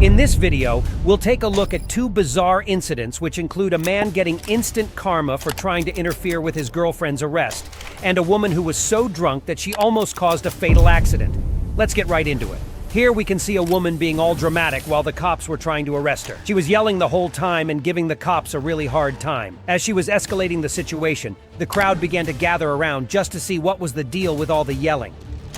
In this video, we'll take a look at two bizarre incidents which include a man getting instant karma for trying to interfere with his girlfriend's arrest, and a woman who was so drunk that she almost caused a fatal accident. Let's get right into it. Here we can see a woman being all dramatic while the cops were trying to arrest her. She was yelling the whole time and giving the cops a really hard time. As she was escalating the situation, the crowd began to gather around just to see what was the deal with all the yelling.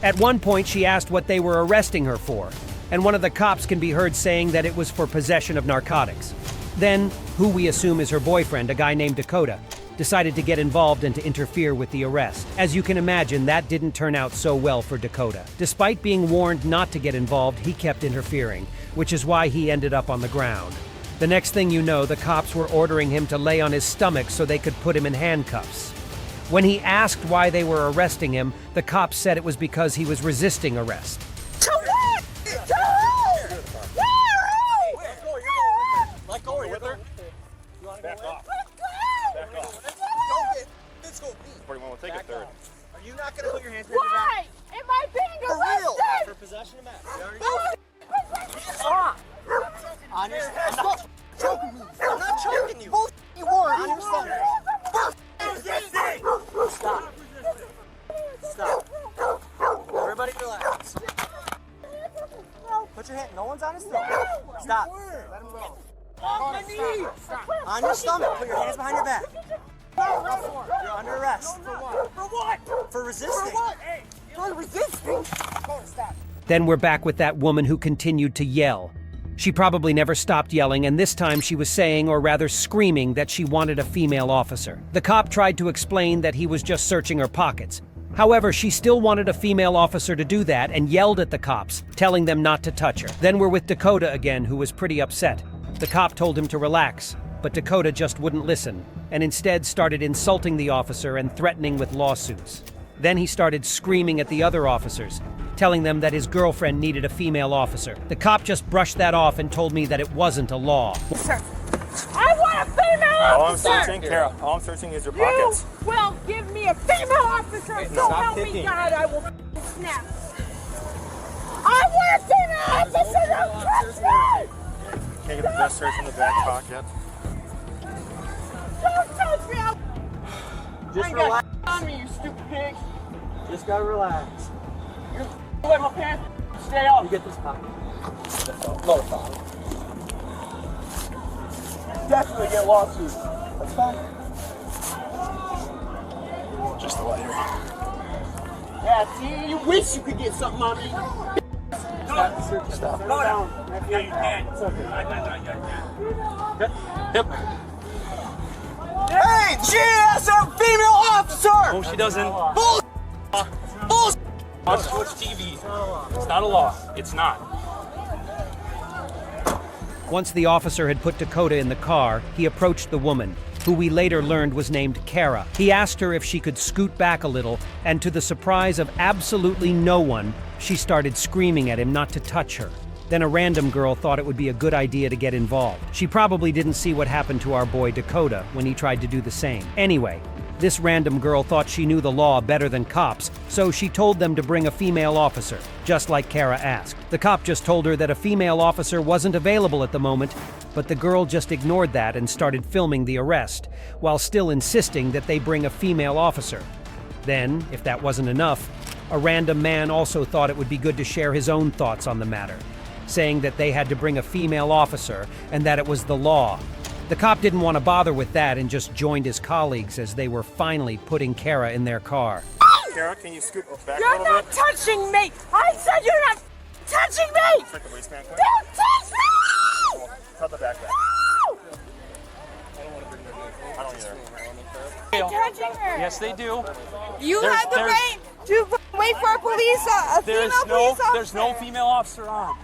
At one point, she asked what they were arresting her for, and one of the cops can be heard saying that it was for possession of narcotics. Then, who we assume is her boyfriend, a guy named Dakota, decided to get involved and to interfere with the arrest. As you can imagine, that didn't turn out so well for Dakota. Despite being warned not to get involved, he kept interfering, which is why he ended up on the ground. The next thing you know, the cops were ordering him to lay on his stomach so they could put him in handcuffs. When he asked why they were arresting him, the cops said it was because he was resisting arrest. Let go, you're with her. Back off. Back off. Let's go. 41, we'll take a third. Are you not going to put your hands behind your back? Why am I being arrested? For possession of meth. Stop. I'm not choking you. I'm not choking you. You are. On your stomach. Stop. Stop. Everybody relax. Put your hand. No one's on his stomach. Stop. Let him go. Off my knees. On your stomach. Put your hands behind your back. You're under arrest. For what? For resisting. For what? Hey, for resisting. Stop. Then we're back with that woman who continued to yell. She probably never stopped yelling, and this time she was saying, or rather screaming, that she wanted a female officer. The cop tried to explain that he was just searching her pockets. However, she still wanted a female officer to do that and yelled at the cops, telling them not to touch her. Then we're with Dakota again, who was pretty upset. The cop told him to relax, but Dakota just wouldn't listen, and instead started insulting the officer and threatening with lawsuits. Then he started screaming at the other officers, telling them that his girlfriend needed a female officer. The cop just brushed that off and told me that it wasn't a law. Sir, I want a female officer! All I'm searching, Carol, all I'm searching is your pockets. You will give me a female officer, so help me God, I will snap. I want a female officer, don't touch me! Can't get the best search in the back pocket. Don't touch me! Just relax. On me, you stupid pig! Just gotta relax. You let my pants stay off! You get this pocket. Lower pocket. Definitely get lawsuits. That's fine. Just a lighter. Yeah, see, you wish you could get something on me. Stop. Go down. Yeah, you can. It's okay. Yep. Hey, she has a female officer! No, she doesn't. Bull! Bull! Watch TV. It's not a law. It's not. Once the officer had put Dakota in the car, he approached the woman, who we later learned was named Kara. He asked her if she could scoot back a little, and to the surprise of absolutely no one, she started screaming at him not to touch her. Then a random girl thought it would be a good idea to get involved. She probably didn't see what happened to our boy Dakota when he tried to do the same. Anyway, this random girl thought she knew the law better than cops, so she told them to bring a female officer, just like Kara asked. The cop just told her that a female officer wasn't available at the moment, but the girl just ignored that and started filming the arrest, while still insisting that they bring a female officer. Then, if that wasn't enough, a random man also thought it would be good to share his own thoughts on the matter, saying that they had to bring a female officer and that it was the law. The cop didn't want to bother with that and just joined his colleagues as they were finally putting Kara in their car. Kara, can you scoot back a You're little not bit? touching me! I said you're not touching me! Check the waistband quick. Don't touch me! Cut the back. No! I don't either. Touching her! Yes, they do. You There's- have the there's- right to wait for a police, a There's female police officer. there's no female officer on.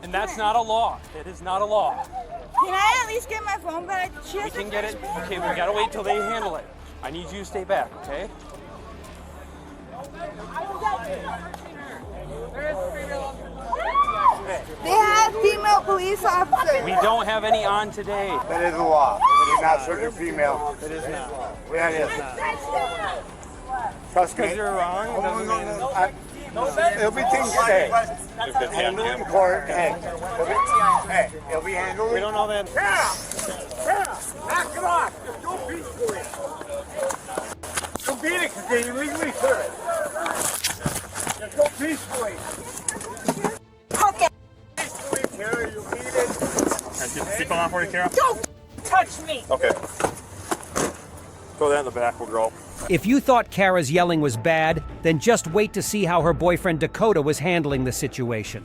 And that's not a law. It is not a law. Can I at least get my phone back? She We has can a get it. flashbang. Okay, we gotta wait till they handle it. I need you to stay back, okay? They have female police officers. We don't have any on today. That is the law. It is not certain female. It is not. Yeah, it is. Trust me. Because you're wrong, it doesn't mean... It'll be things today. Handled in court. Hey, it'll be handled. We don't know that. Knock it off. Just go peacefully. Go beat it, because you legally serve. Just go peacefully. Okay. Peacefully, Tara, you beat it. Can I get the seatbelt on for you, Kara? Don't touch me. Okay. Throw that in the back, we'll grow. If you thought Kara's yelling was bad, then just wait to see how her boyfriend Dakota was handling the situation.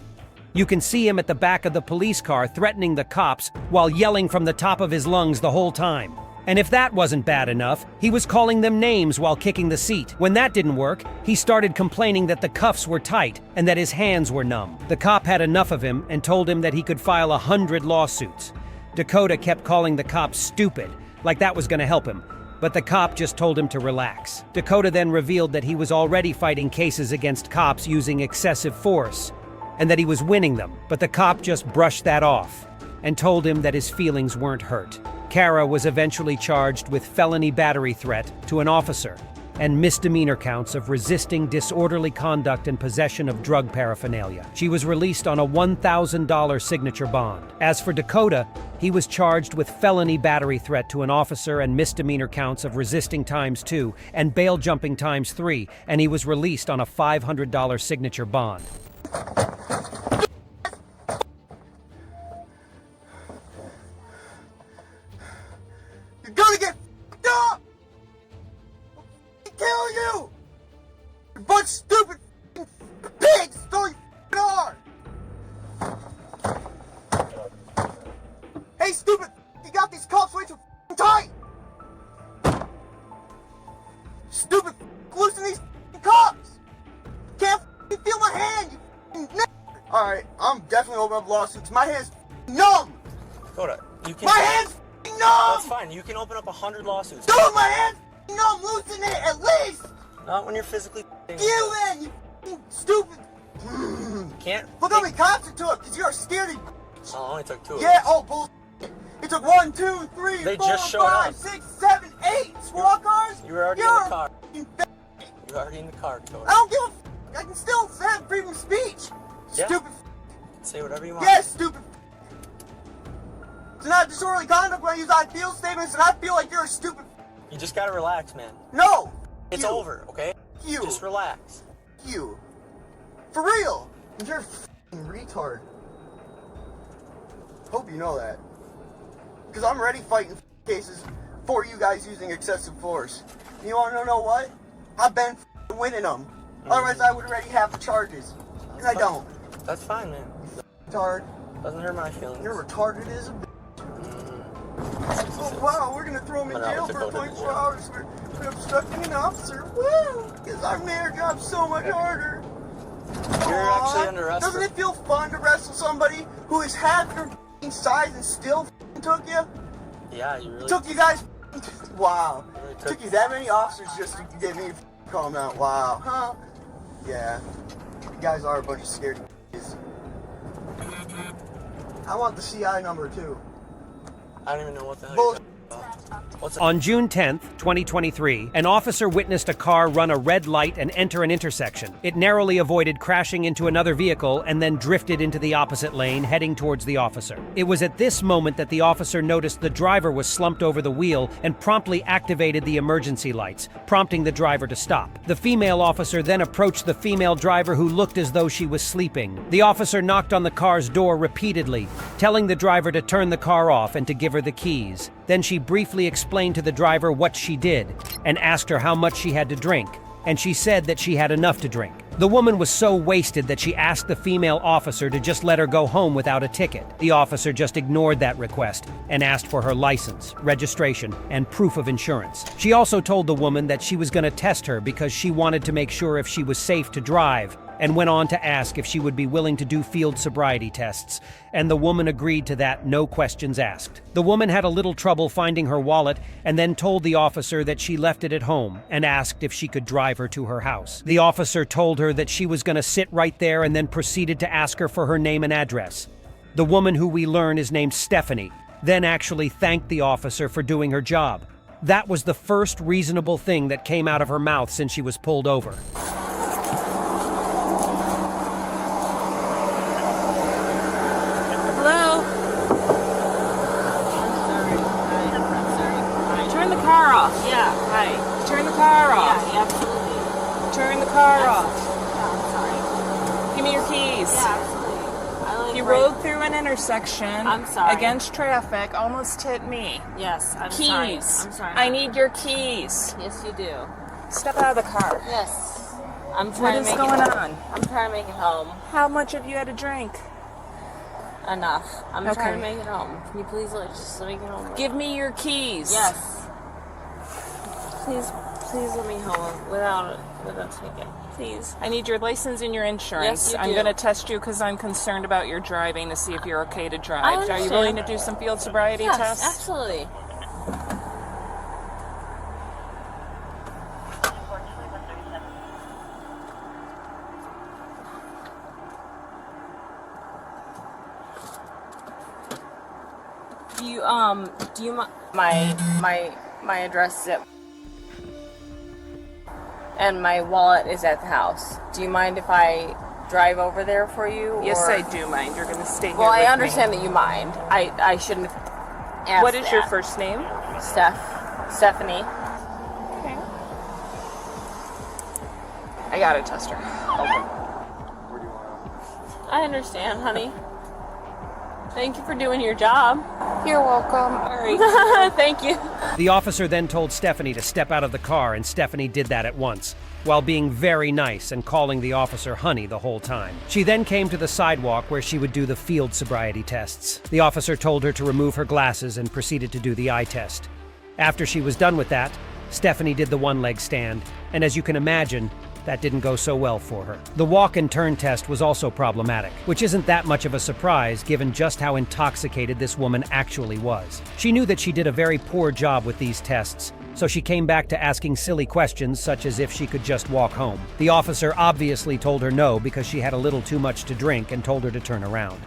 You can see him at the back of the police car threatening the cops while yelling from the top of his lungs the whole time. And if that wasn't bad enough, he was calling them names while kicking the seat. When that didn't work, he started complaining that the cuffs were tight and that his hands were numb. The cop had enough of him and told him that he could file 100 lawsuits. Dakota kept calling the cops stupid, like that was going to help him. But the cop just told him to relax. Dakota then revealed that he was already fighting cases against cops using excessive force, and that he was winning them, but the cop just brushed that off and told him that his feelings weren't hurt. Kara was eventually charged with felony battery threat to an officer and misdemeanor counts of resisting disorderly conduct and possession of drug paraphernalia. She was released on a $1,000 signature bond. As for Dakota, he was charged with felony battery threat to an officer and misdemeanor counts of resisting ×2 and bail jumping ×3, and he was released on a $500 signature bond. You're gonna get f***ed up! I'll kill you! You bunch of stupid pigs! So you f***ing are! Hey, stupid! You got these cuffs way too f***ing tight! Stupid! Loosen these f***ing cuffs! Can't f***ing feel my hand, you f***ing n***! Alright, I'm definitely opening up lawsuits. My hand's numb! Dakota, you can. My hand's f***ing numb! That's fine. You can open up 100 lawsuits. Dude, my hand's f***ing numb! Loosen it, at least! Not when you're physically. You then, you f***ing stupid! Can't. Look how many cops it took, because you're scared of Oh, it only took 2 of Yeah, us. oh, bullshit. It took 1, 2, 3, They 4, just showed 5, up. 6, 7, 8 squad cars? You were already in You're the car. a f***ing f***. You were already in the car, Dakota. I don't give a f***. I can still have freedom of speech. Yeah. Stupid Say whatever you want. Yes, stupid It's not disorderly conduct when I use I feel statements and I feel like you're a stupid You just gotta relax, man. No! It's You. over, okay? You. Just relax. You. For real! You're a f***ing retard. Hope you know that. Because I'm already fighting cases for you guys using excessive force. And you want to know what? I've been winning them. Otherwise I would already have the charges. And I don't. That's fine, man. Retard. Doesn't hurt my feelings. You're retarded as a bitch. Oh wow, we're gonna throw him in But I jail was for Dakota 24 jail. hours for obstructing an officer. Woo! Because I made our job so much harder. You're Aw, actually under arrest. Doesn't it feel fun to wrestle somebody who is half your f***ing size and still f***ing took you? Yeah, you really. Took you guys. Wow. Really Took you that many officers just to get me f***ing calm out. Wow. Huh? Yeah. You guys are a bunch of scared f***s. I want the CI number too. I don't even know what the hell Bull- you're talking about. What's On June 10th, 2023, an officer witnessed a car run a red light and enter an intersection. It narrowly avoided crashing into another vehicle and then drifted into the opposite lane, heading towards the officer. It was at this moment that the officer noticed the driver was slumped over the wheel and promptly activated the emergency lights, prompting the driver to stop. The female officer then approached the female driver, who looked as though she was sleeping. The officer knocked on the car's door repeatedly, telling the driver to turn the car off and to give her the keys. Then she briefly explained to the driver what she did and asked her how much she had to drink, and she said that she had enough to drink. The woman was so wasted that she asked the female officer to just let her go home without a ticket. The officer just ignored that request and asked for her license, registration, and proof of insurance. She also told the woman that she was going to test her because she wanted to make sure if she was safe to drive, and went on to ask if she would be willing to do field sobriety tests, and the woman agreed to that, no questions asked. The woman had a little trouble finding her wallet and then told the officer that she left it at home and asked if she could drive her to her house. The officer told her that she was going to sit right there and then proceeded to ask her for her name and address. The woman, who we learn is named Stephanie, then actually thanked the officer for doing her job. That was the first reasonable thing that came out of her mouth since she was pulled over. car off. Yeah, absolutely. Turn the car off. Yeah, I'm sorry. Give me your keys. Yeah, absolutely. I live You right- rode through an intersection. I'm sorry. Against traffic, almost hit me. Yes, I'm Keys. sorry. I'm sorry. I need your keys. Yes, you do. Step out of the car. Yes. I'm What trying is to make going it. on? I'm trying to make it home. How much have you had to drink? Enough. I'm Okay. trying to make it home. Can you please just let me get home? Give me your keys. Yes. Please let me home without ticket. Please. I need your license and your insurance. Yes, you I'm do. going to test you because I'm concerned about your driving to see if you're okay to drive. Are you understand. willing to do some field sobriety Yes, tests? absolutely. Do you my address is at, and my wallet is at the house. Do you mind if I drive over there for you? Yes, or? I do mind. You're going to stay here Well, I with understand that you mind. I shouldn't have asked. What is your that. first name? Stephanie. Okay. I got a tester. I understand, honey. Thank you for doing your job. You're welcome. All right. Thank you. The officer then told Stephanie to step out of the car, and Stephanie did that at once, while being very nice and calling the officer honey the whole time. She then came to the sidewalk where she would do the field sobriety tests. The officer told her to remove her glasses and proceeded to do the eye test. After she was done with that, Stephanie did the one-leg stand, and as you can imagine, that didn't go so well for her. The walk and turn test was also problematic, which isn't that much of a surprise given just how intoxicated this woman actually was. She knew that she did a very poor job with these tests, so she came back to asking silly questions such as if she could just walk home. The officer obviously told her no because she had a little too much to drink and told her to turn around.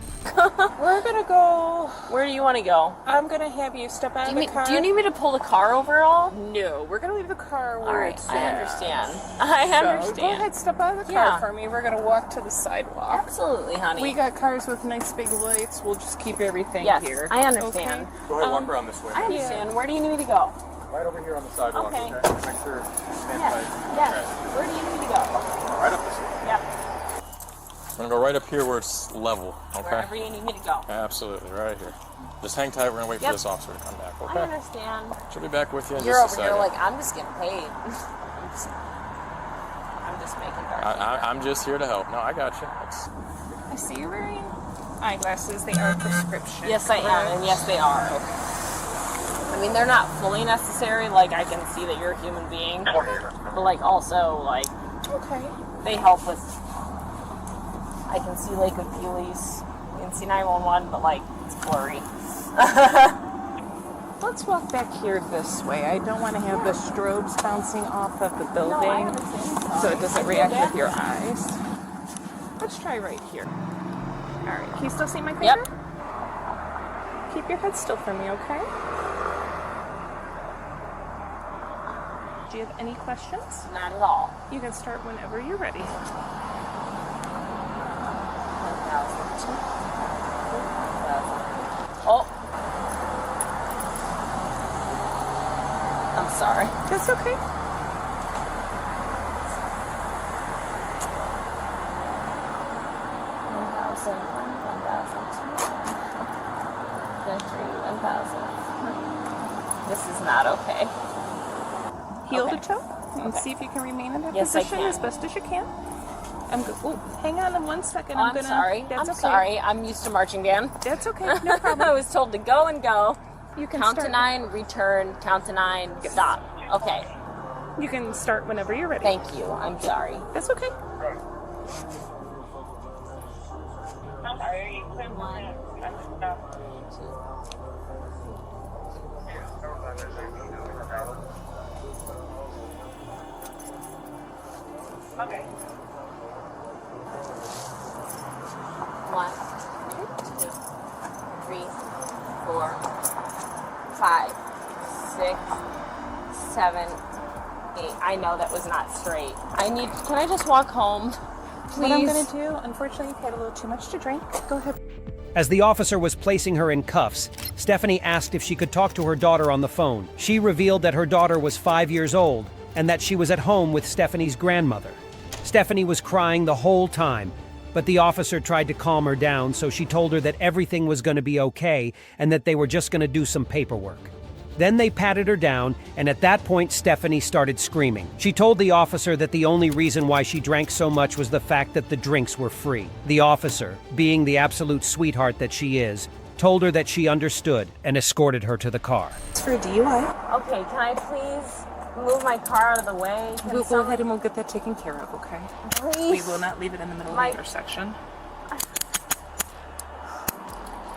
We're going to go. Where do you want to go? I'm going to have you step out of the car. Do you need me to pull the car over at all? No, we're going to leave the car where All right, it's I at. understand. I So, understand. go ahead, step out of the car Yeah. for me. We're going to walk to the sidewalk. Absolutely, honey. We got cars with nice big lights. We'll just keep everything Yes, here. I understand. Okay? Go ahead, walk around this way. I understand. Where do you need me to go? Right over here on the sidewalk, Okay. okay? Make sure you stand Yes. tight. Yes. Where do you need me to go? Right up this way. Yep. I'm gonna go right up here where it's level, okay? Wherever you need me to go. Absolutely, right here. Just hang tight, we're gonna wait Yep. for this officer to come back, I okay? understand. She'll be back with you in You're just over a here second. like, I'm just getting paid. I'm just making dark. I'm just here to help. No, I got you. I see you're wearing eyeglasses. They are prescription. Yes, I am, and yes, they are. I mean, they're not fully necessary. Like, I can see that you're a human being, but like, also, like, Okay. they help with. I can see Lakewood Police. You can see 911, but like, it's blurry. Let's walk back here this way. I don't want to have the strobes bouncing off of the No, I building understand. so it doesn't react with your eyes. Let's try right here. All right. Can you still see my finger? Yep. Keep your head still for me, okay? Do you have any questions? Not at all. You can start whenever you're ready. 1,000. Oh. I'm sorry. That's okay. 1,000, 1,000, 1,000. This is not okay. Heel Okay. to toe and see if you can remain in that Yes, I position can. as best as you can. I'm good. Oh, hang on 1 second. Oh, I'm gonna. sorry. That's I'm okay. sorry. I'm used to marching band. That's okay. No problem. I was told to go and go. You can Count to start. 9, return, count to 9, stop. Okay. You can start whenever you're ready. Thank you. I'm sorry. That's okay. Okay. 1, 2, 3, 4, 5, 6, 7, 8. I know that was not straight. Can I just walk home? Please. What I'm going to do, unfortunately, you've had a little too much to drink. Go ahead. As the officer was placing her in cuffs, Stephanie asked if she could talk to her daughter on the phone. She revealed that her daughter was 5 years old and that she was at home with Stephanie's grandmother. Stephanie was crying the whole time, but the officer tried to calm her down, so she told her that everything was going to be okay and that they were just going to do some paperwork. Then they patted her down, and at that point Stephanie started screaming. She told the officer that the only reason why she drank so much was the fact that the drinks were free. The officer, being the absolute sweetheart that she is, told her that she understood and escorted her to the car. It's for a DUI. Okay, can I please move my car out of the way? We'll go ahead and we'll get that taken care of, okay? Please. We will not leave it in the middle of the intersection.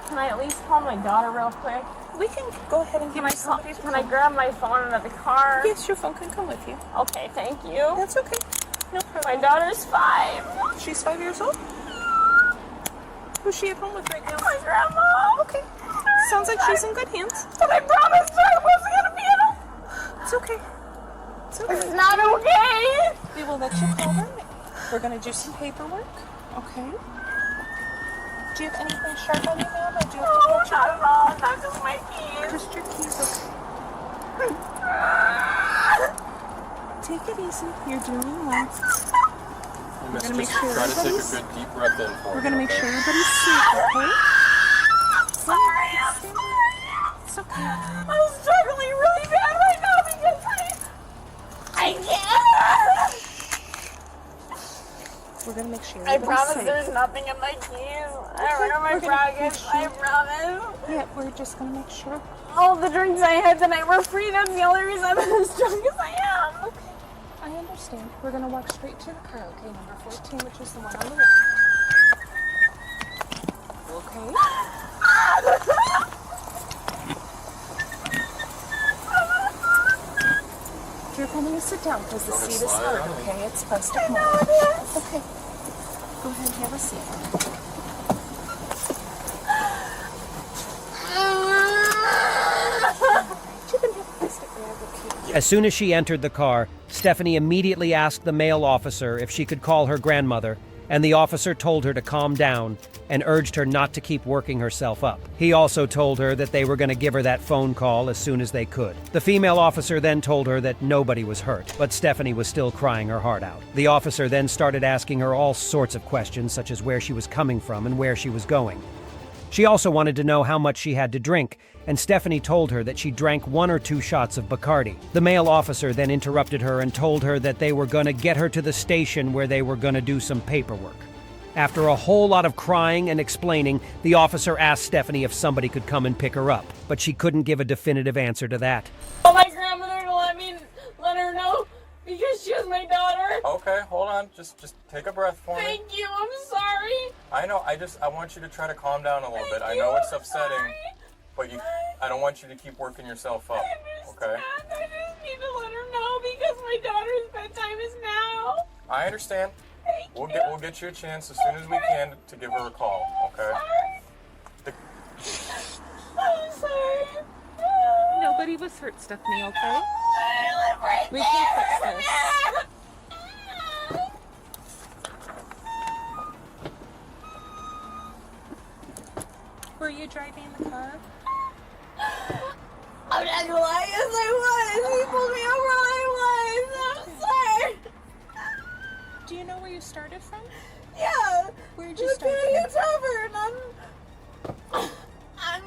Can I at least call my daughter real quick? We can go ahead and give you somebody. Can I grab my phone out of the car? Yes, your phone can come with you. Okay, thank you. That's okay. No problem. My daughter's 5. She's 5 years old? Who's she at home with right now? My grandma. Okay. Sounds like she's in good hands. But I promised her I wasn't gonna be in a... It's okay. It's okay. It's not okay. We will let you call her. We're gonna do some paperwork. Okay. Do you have anything sharp on you, ma'am? I do have to touch Not at all. Not just my keys. Just your keys, okay. Take it easy. You're doing well. We're gonna make sure try to take a everybody's- good deep breath in for We're gonna make okay? sure everybody's safe, okay? I'm sorry. It's okay. I'm struggling really bad right now because I can't. We're gonna make sure I everybody's promise safe. there's nothing in my keys. I Okay, remember my we're gonna make brackets. sure. I promise. Yeah, we're just gonna make sure. All the drinks I had tonight were free. That's the only reason I'm as drunk as I am. Okay, I understand. We're gonna walk straight to the car, okay? Number 14, which is the one on the left. Okay? You're going to sit down because the seat is hard, okay? It's plastic mold. Okay. Go ahead and have a seat. You can have a plastic bag, okay? As soon as she entered the car, Stephanie immediately asked the male officer if she could call her grandmother, and the officer told her to calm down and urged her not to keep working herself up. He also told her that they were going to give her that phone call as soon as they could. The female officer then told her that nobody was hurt, but Stephanie was still crying her heart out. The officer then started asking her all sorts of questions, such as where she was coming from and where she was going. She also wanted to know how much she had to drink, and Stephanie told her that she drank 1 or 2 shots of Bacardi. The male officer then interrupted her and told her that they were going to get her to the station where they were going to do some paperwork. After a whole lot of crying and explaining, the officer asked Stephanie if somebody could come and pick her up, but she couldn't give a definitive answer to that. Oh, my grandmother to let her know because she was my daughter. Okay, hold on. Just take a breath for me. Thank you. I'm sorry. I know. I want you to try to calm down a little bit. I Thank know you, it's I'm upsetting, sorry. but I don't want you to keep working yourself up. Okay? I just need to let her know because my daughter's bedtime is now. I understand. Thank We'll you. get you a chance as soon as we can to give her a call. Okay? I'm sorry. Nobody was hurt, Stephanie, okay? I live right We can fix this. Were you driving the car? I'm not gonna lie, yes I was. He pulled me over when I was. I'm sorry. Do you know where you started from? Yeah. Where'd you The start Canadian from? Tavern on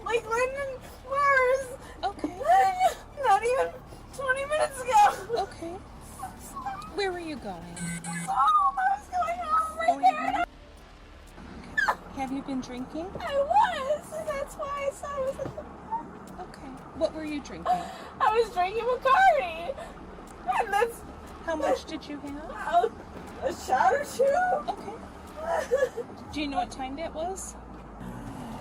Lakeland and Mars. Okay. Not even 20 minutes ago. Okay. Where were you going? Oh, I was going home right Going there. home? Have you been drinking? I was. That's why I said I was at the... Okay. What were you drinking? I was drinking Bacardi. And that's How much did you have? a shot or 2. Okay. Do you know what time that was?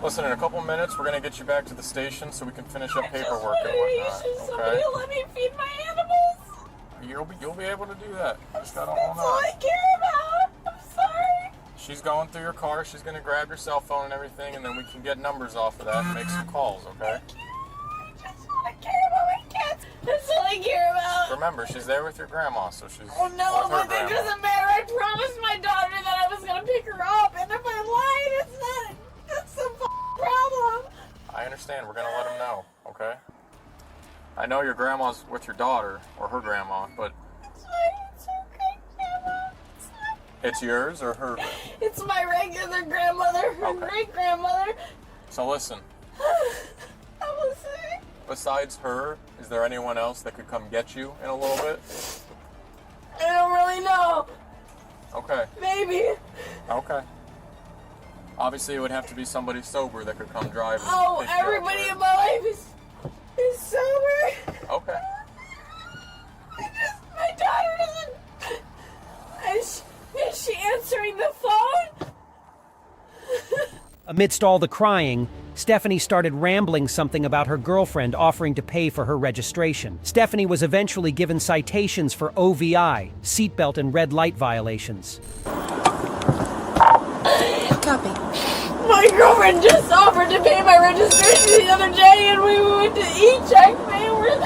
Listen, in a couple minutes, we're gonna get you back to the station so we can finish up paperwork and You whatnot. should somebody Okay? let me feed my animals. You'll be able to do that. Just gotta That's hold all on. I care about. I'm sorry. She's going through your car. She's gonna grab your cell phone and everything, and then we can get numbers off of that and make some calls. Okay? I just want to care about my cats. That's all I care about. Remember, she's there with your grandma, so she's Oh no, with her but that grandma. doesn't matter. I promised my daughter that I was gonna pick her up, and if I lied, that's the problem. I understand. We're gonna let him know. Okay? I know your grandma's with your daughter, or her grandma, but... It's her great-grandma. It's yours or her? It's my regular grandmother, her great-grandmother. So listen. I'm listening. Besides her, is there anyone else that could come get you in a little bit? I don't really know. Okay. Maybe. Okay. Obviously, it would have to be somebody sober that could come drive. Oh, everybody in my life is sober. Okay. My daughter isn't. Is she answering the phone? Amidst all the crying, Stephanie started rambling something about her girlfriend offering to pay for her registration. Stephanie was eventually given citations for OVI, seatbelt and red light violations. Copy. My girlfriend just offered to pay my registration the other day, and we went to e-check. They were